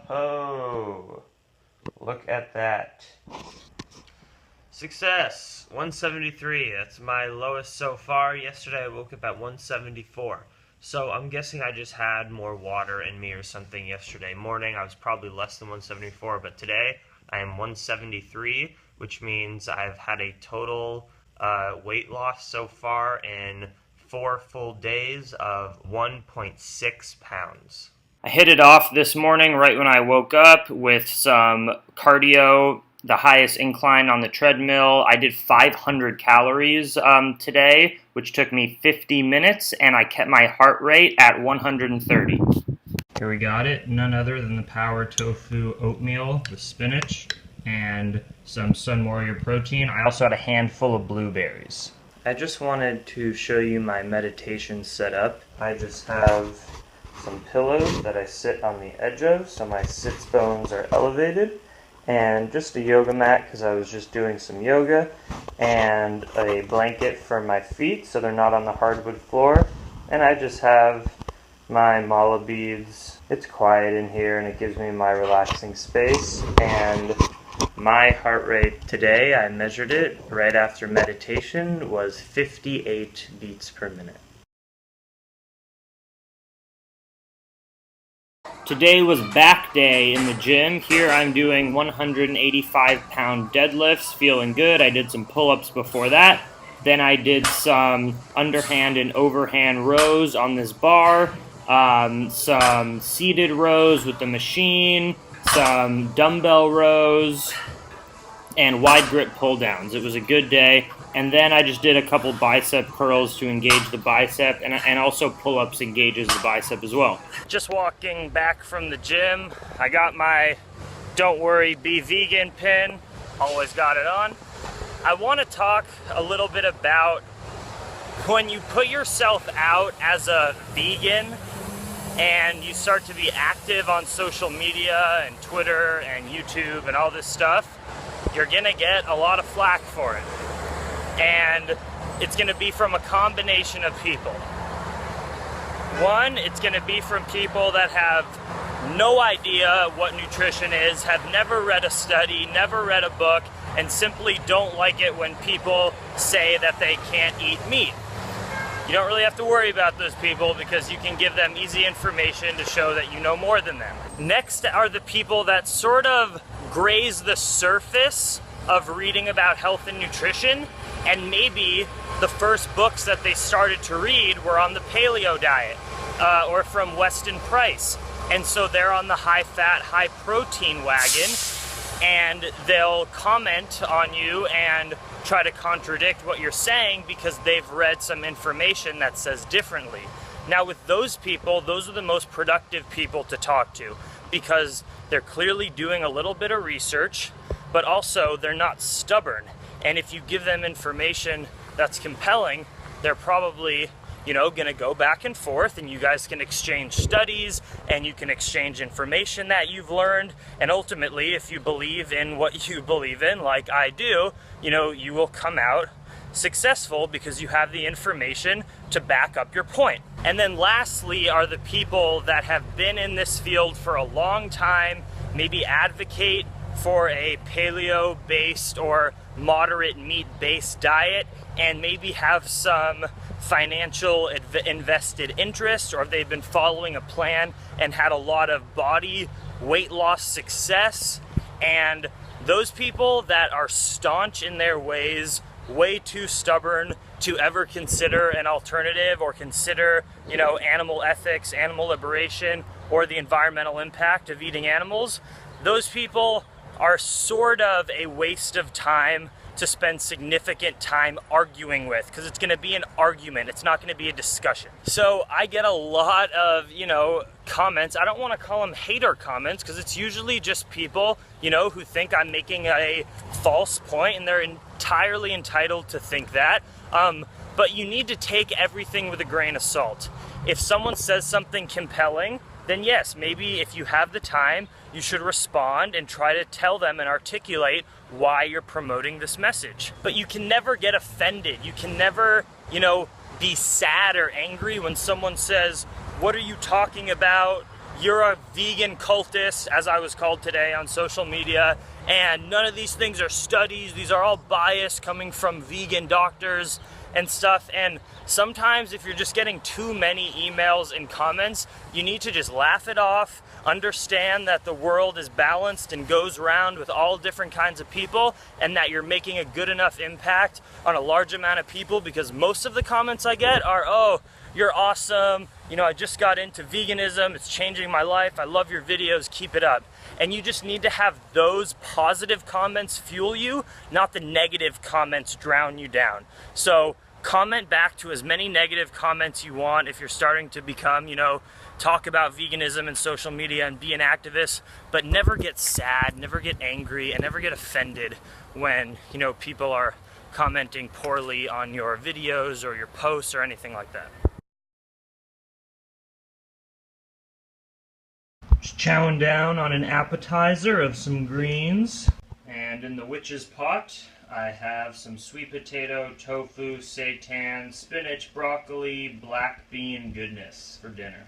Oh, look at that. Success, 173. That's my lowest so far. Yesterday I woke up at 174. So I'm guessing I just had more water in me or something yesterday morning. I was probably less than 174, but today I am 173, which means I've had a total weight loss so far in 4 full days of 1.6 pounds. I hit it off this morning right when I woke up with some cardio, the highest incline on the treadmill. I did 500 calories today, which took me 50 minutes, and I kept my heart rate at 130. Here we got it, none other than the Power Tofu oatmeal, the spinach, and some Sun Warrior protein. I also had a handful of blueberries. I just wanted to show you my meditation setup. I just have some pillows that I sit on the edge of, so my sits bones are elevated, and just a yoga mat because I was just doing some yoga, and a blanket for my feet so they're not on the hardwood floor, and I just have my mala beads. It's quiet in here and it gives me my relaxing space, and my heart rate today, I measured it right after meditation, was 58 beats per minute. Today was back day in the gym. Here I'm doing 185-pound deadlifts, feeling good. I did some pull-ups before that. Then I did some underhand and overhand rows on this bar, some seated rows with the machine, some dumbbell rows, and wide grip pull downs. It was a good day. And then I just did a couple bicep curls to engage the bicep, and also pull-ups engages the bicep as well. Just walking back from the gym. I got my Don't Worry, Be Vegan pin. Always got it on. I want to talk a little bit about when you put yourself out as a vegan and you start to be active on social media and Twitter and YouTube and all this stuff, you're gonna get a lot of flack for it. And it's going to be from a combination of people. One, it's going to be from people that have no idea what nutrition is, have never read a study, never read a book, and simply don't like it when people say that they can't eat meat. You don't really have to worry about those people because you can give them easy information to show that you know more than them. Next are the people that sort of graze the surface of reading about health and nutrition, and maybe the first books that they started to read were on the paleo diet or from Weston Price, and so they're on the high-fat, high-protein wagon, and they'll comment on you and try to contradict what you're saying because they've read some information that says differently. Now with those people, those are the most productive people to talk to because they're clearly doing a little bit of research, but also they're not stubborn. And if you give them information that's compelling, they're probably, gonna go back and forth, and you guys can exchange studies and you can exchange information that you've learned. And ultimately, if you believe in what you believe in, like I do, you will come out successful because you have the information to back up your point. And then lastly are the people that have been in this field for a long time, maybe advocate for a paleo-based or moderate meat-based diet, and maybe have some financial invested interest, or they've been following a plan and had a lot of body weight loss success. And those people that are staunch in their ways, way too stubborn to ever consider an alternative or consider, animal ethics, animal liberation, or the environmental impact of eating animals, those people are sort of a waste of time to spend significant time arguing with, because it's going to be an argument. It's not going to be a discussion. So I get a lot of, comments. I don't want to call them hater comments because it's usually just people, who think I'm making a false point, and they're entirely entitled to think that. But you need to take everything with a grain of salt. If someone says something compelling, then yes, maybe if you have the time, you should respond and try to tell them and articulate why you're promoting this message. But you can never get offended. You can never, be sad or angry when someone says, "What are you talking about? you're a vegan cultist, as I was called today on social media, and none of these things are studies. These are all bias coming from vegan doctors and stuff. And sometimes if you're just getting too many emails and comments, you need to just laugh it off, understand that the world is balanced and goes around with all different kinds of people, and that you're making a good enough impact on a large amount of people, because most of the comments I get are, oh, you're awesome, you know, I just got into veganism, it's changing my life, I love your videos, keep it up. And you just need to have those positive comments fuel you, not the negative comments drown you down. So comment back to as many negative comments you want if you're starting to become, you know, talk about veganism and social media and be an activist, but never get sad, never get angry, and never get offended when, you know, people are commenting poorly on your videos or your posts or anything like that. Just chowing down on an appetizer of some greens. And in the witch's pot, I have some sweet potato, tofu, seitan, spinach, broccoli, black bean goodness for dinner.